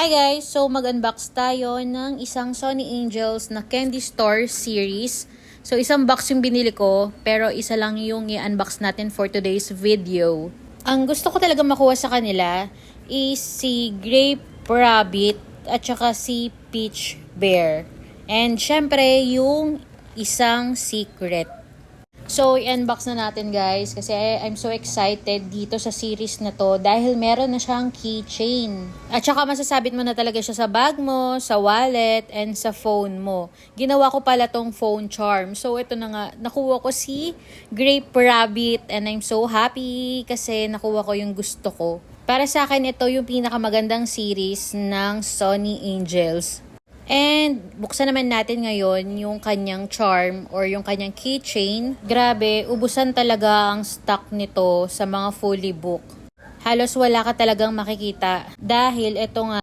Hi guys! So mag-unbox tayo ng isang Sony Angels na Candy Store series. So isang box yung binili ko, pero isa lang yung i-unbox natin for today's video. Ang gusto ko talaga makuha sa kanila is si Grape Rabbit at saka si Peach Bear. And syempre yung isang secret. So, i-unbox na natin guys kasi I'm so excited dito sa series na to dahil meron na siyang keychain. At saka masasabit mo na talaga siya sa bag mo, sa wallet, and sa phone mo. Ginawa ko pala tong phone charm. So, ito na nga. Nakuha ko si Grape Rabbit and I'm so happy kasi nakuha ko yung gusto ko. Para sa akin, ito yung pinakamagandang series ng Sony Angels. And buksan naman natin ngayon yung kanyang charm or yung kanyang keychain. Grabe, ubusan talaga ang stock nito sa mga fully book. Halos wala ka talagang makikita dahil ito nga